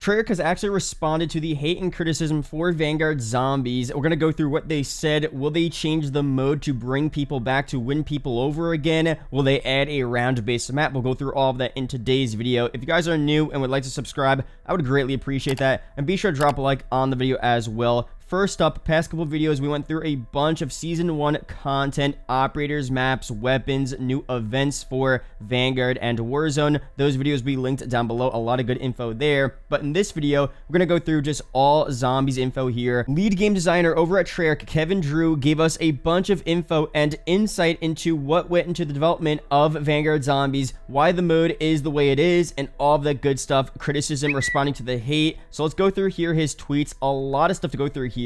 Treyarch has actually responded to the hate and criticism for Vanguard Zombies. We're going to go through what they said. Will they change the mode to bring people back, to win people over again? Will they add a round-based map? We'll go through all of that in today's video. If you guys are new and would like to subscribe, I would greatly appreciate that. And be sure to drop a like on the video as well. First up, past couple videos, we went through a bunch of Season 1 content, operators, maps, weapons, new events for Vanguard and Warzone. Those videos will be linked down below. A lot of good info there. But in this video, we're going to go through just all Zombies info here. Lead game designer over at Treyarch, Kevin Drew, gave us a bunch of info and insight into what went into the development of Vanguard Zombies, why the mode is the way it is, and all of that good stuff, criticism, responding to the hate. So let's go through here his tweets. A lot of stuff to go through here.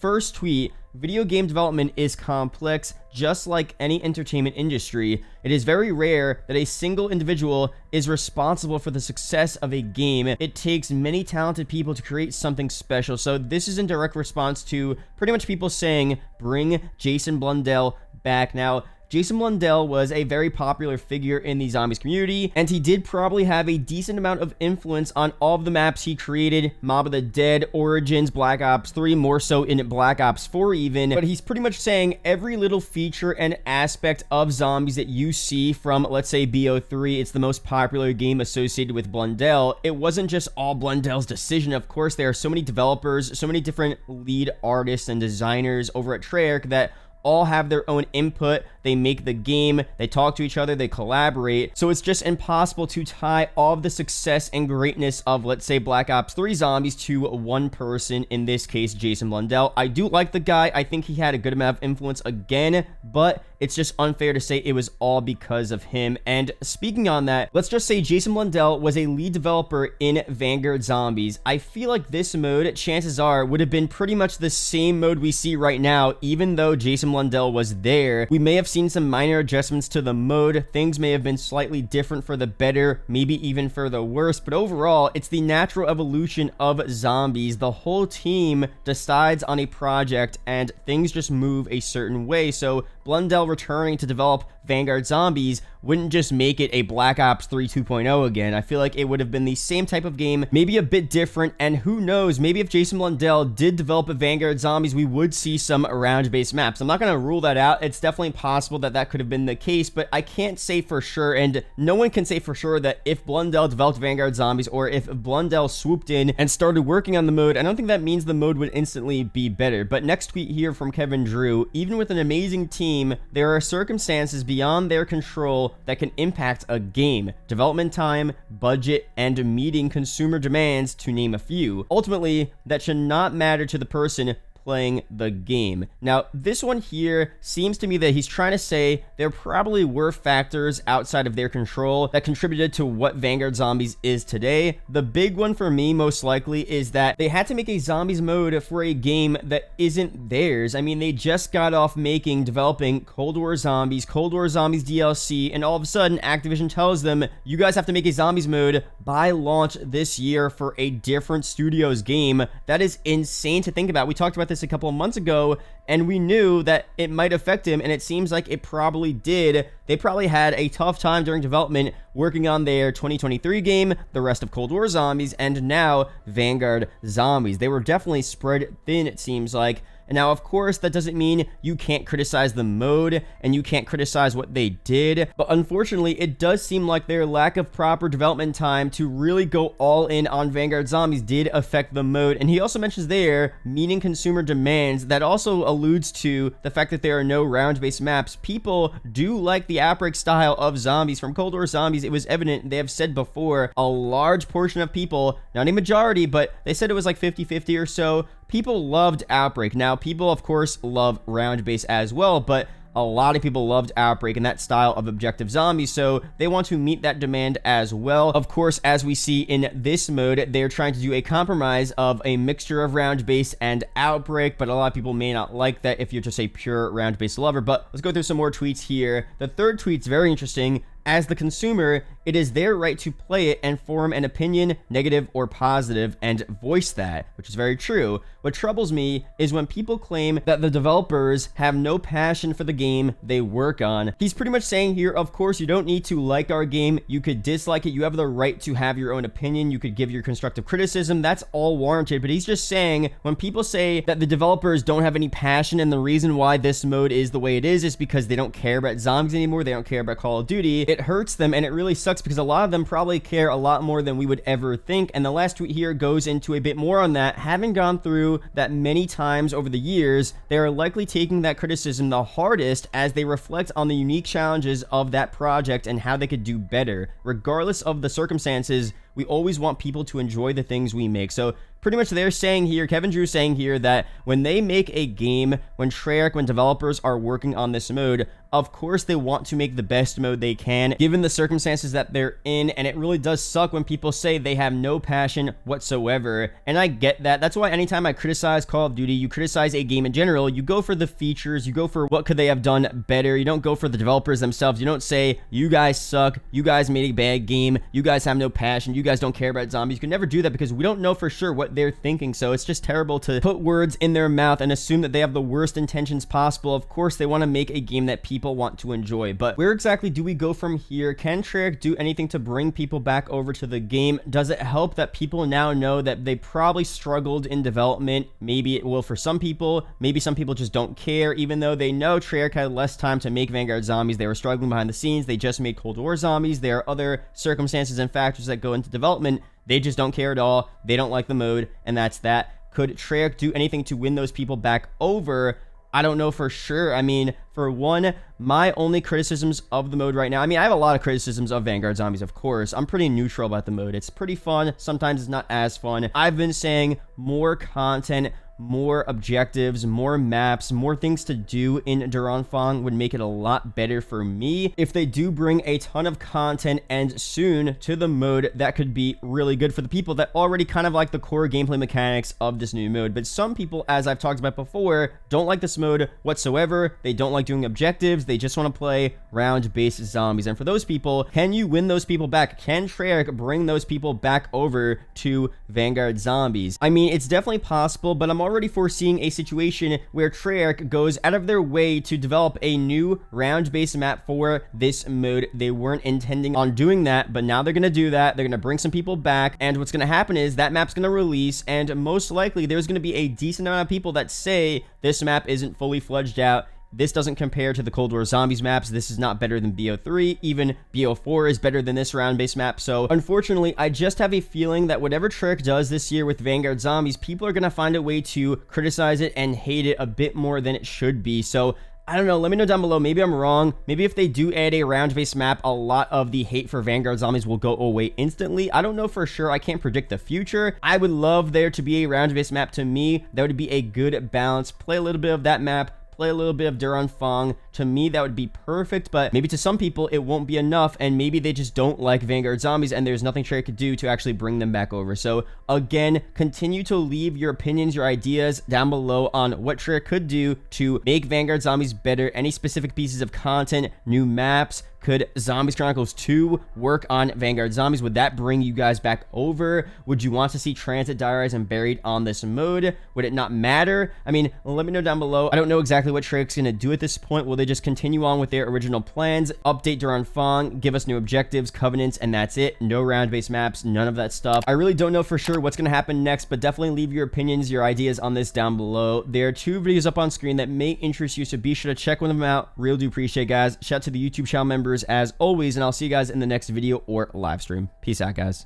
First tweet: video game development is complex, just like any entertainment industry. It is very rare that a single individual is responsible for the success of a game. It takes many talented people to create something special. So this is in direct response to pretty much people saying, bring Jason Blundell back. Now, Jason Blundell was a very popular figure in the Zombies community, and he did probably have a decent amount of influence on all of the maps he created. Mob of the Dead, Origins, Black Ops 3, more so in Black Ops 4 even. But he's pretty much saying every little feature and aspect of Zombies that you see from, let's say, BO3, it's the most popular game associated with Blundell. It wasn't just all Blundell's decision. Of course, there are so many developers, so many different lead artists and designers over at Treyarch that all have their own input. They make the game, they talk to each other, they collaborate. So it's just impossible to tie all of the success and greatness of, let's say, Black Ops 3 Zombies to one person, in this case, Jason Blundell. I do like the guy. I think he had a good amount of influence again, but it's just unfair to say it was all because of him. And speaking on that, let's just say Jason Blundell was a lead developer in Vanguard Zombies. I feel like this mode, chances are, would have been pretty much the same mode we see right now, even though Jason Blundell was there. We may have seen some minor adjustments to the mode. Things may have been slightly different for the better, maybe even for the worse, but overall, it's the natural evolution of Zombies. The whole team decides on a project and things just move a certain way. So Blundell returning to develop Vanguard Zombies wouldn't just make it a Black Ops 3 2.0 again. I feel like it would have been the same type of game, maybe a bit different, and who knows, maybe if Jason Blundell did develop a Vanguard Zombies, we would see some round-based maps. I'm not going to rule that out. It's definitely possible that that could have been the case, but I can't say for sure, and no one can say for sure that if Blundell developed Vanguard Zombies or if Blundell swooped in and started working on the mode, I don't think that means the mode would instantly be better. But next tweet here from Kevin Drew: even with an amazing team, there are circumstances beyond their control that can impact a game. Development time, budget, and meeting consumer demands, to name a few. Ultimately, that should not matter to the person playing the game. Now, this one here seems to me that he's trying to say there probably were factors outside of their control that contributed to what Vanguard Zombies is today. The big one for me, most likely, is that they had to make a Zombies mode for a game that isn't theirs. I mean, they just got off developing Cold War Zombies DLC, and all of a sudden, Activision tells them, you guys have to make a Zombies mode by launch this year for a different studio's game. That is insane to think about. We talked about this a couple of months ago, and we knew that it might affect him, and it seems like it probably did. They probably had a tough time during development working on their 2023 game, the rest of Cold War Zombies, and now Vanguard Zombies. They were definitely spread thin, it seems like. And now, of course, that doesn't mean you can't criticize the mode and you can't criticize what they did, but unfortunately, it does seem like their lack of proper development time to really go all in on Vanguard Zombies did affect the mode. And he also mentions there, meeting consumer demands. That also alludes to the fact that there are no round-based maps. People do like the outbreak style of Zombies. From Cold War Zombies, it was evident, they have said before, a large portion of people, not a majority, but they said it was like 50-50 or so, people loved Outbreak. Now, people, of course, love round-based as well, but a lot of people loved Outbreak and that style of objective zombies, so they want to meet that demand as well. Of course, as we see in this mode, they're trying to do a compromise of a mixture of round-based and Outbreak, but a lot of people may not like that if you're just a pure round-based lover. But let's go through some more tweets here. The third tweet's very interesting. As the consumer, it is their right to play it and form an opinion, negative or positive, and voice that, which is very true. What troubles me is when people claim that the developers have no passion for the game they work on. He's pretty much saying here, of course, you don't need to like our game. You could dislike it. You have the right to have your own opinion. You could give your constructive criticism. That's all warranted. But he's just saying when people say that the developers don't have any passion and the reason why this mode is the way it is because they don't care about zombies anymore. They don't care about Call of Duty. It hurts them, and it really sucks because a lot of them probably care a lot more than we would ever think. And the last tweet here goes into a bit more on that. Having gone through that many times over the years, they are likely taking that criticism the hardest as they reflect on the unique challenges of that project and how they could do better. Regardless of the circumstances, we always want people to enjoy the things we make. So pretty much they're saying here, Kevin Drew saying here, that when they make a game, when Treyarch, when developers are working on this mode, of course they want to make the best mode they can given the circumstances that they're in, and it really does suck when people say they have no passion whatsoever, and I get that. That's why anytime I criticize Call of Duty, you criticize a game in general, you go for the features, you go for what could they have done better. You don't go for the developers themselves. You don't say, you guys suck, you guys made a bad game, you guys have no passion, you guys don't care about zombies. You can never do that because we don't know for sure what they're thinking, so it's just terrible to put words in their mouth and assume that they have the worst intentions possible. Of course, they want to make a game that people want to enjoy, but where exactly do we go from here? Can Treyarch do anything to bring people back over to the game? Does it help that people now know that they probably struggled in development? Maybe it will for some people. Maybe some people just don't care, even though they know Treyarch had less time to make Vanguard Zombies. They were struggling behind the scenes. They just made Cold War Zombies. There are other circumstances and factors that go into development. They just don't care at all. They don't like the mode, and that's that. Could Treyarch do anything to win those people back over? I don't know for sure. I mean, for one, my only criticisms of the mode right now, I mean, I have a lot of criticisms of Vanguard Zombies, of course. I'm pretty neutral about the mode. It's pretty fun. Sometimes it's not as fun. I've been saying more content, more objectives, more maps, more things to do in Duranfang would make it a lot better for me. If they do bring a ton of content and soon to the mode, that could be really good for the people that already kind of like the core gameplay mechanics of this new mode. But some people, as I've talked about before, don't like this mode whatsoever. They don't like doing objectives. They just want to play round-based zombies. And for those people, can you win those people back? Can Treyarch bring those people back over to Vanguard Zombies? I mean, it's definitely possible, but I'm already foreseeing a situation where Treyarch goes out of their way to develop a new round-based map for this mode. They weren't intending on doing that, but now they're going to do that. They're going to bring some people back, and what's going to happen is that map's going to release, and most likely there's going to be a decent amount of people that say this map isn't fully fledged out. This doesn't compare to the Cold War Zombies maps. This is not better than BO3. Even BO4 is better than this round-based map. So, unfortunately, I just have a feeling that whatever Treyarch does this year with Vanguard Zombies, people are going to find a way to criticize it and hate it a bit more than it should be. So, I don't know. Let me know down below. Maybe I'm wrong. Maybe if they do add a round-based map, a lot of the hate for Vanguard Zombies will go away instantly. I don't know for sure. I can't predict the future. I would love there to be a round-based map. To me, that would be a good balance. Play a little bit of that map. Play a little bit of Duranfang. To me, that would be perfect, but maybe to some people, it won't be enough, and maybe they just don't like Vanguard Zombies, and there's nothing Treyarch could do to actually bring them back over. So, again, continue to leave your opinions, your ideas down below on what Treyarch could do to make Vanguard Zombies better, any specific pieces of content, new maps. Could Zombies Chronicles 2 work on Vanguard Zombies? Would that bring you guys back over? Would you want to see Transit Diaries and Buried on this mode? Would it not matter? I mean, let me know down below. I don't know exactly what Treyarch's going to do at this point. Will they just continue on with their original plans, update Duranfang, give us new objectives, covenants, and that's it? No round-based maps, none of that stuff. I really don't know for sure what's going to happen next, but definitely leave your opinions, your ideas on this down below. There are 2 videos up on screen that may interest you, so be sure to check one of them out. Real do appreciate, guys. Shout out to the YouTube channel members as always, and I'll see you guys in the next video or live stream. Peace out, guys.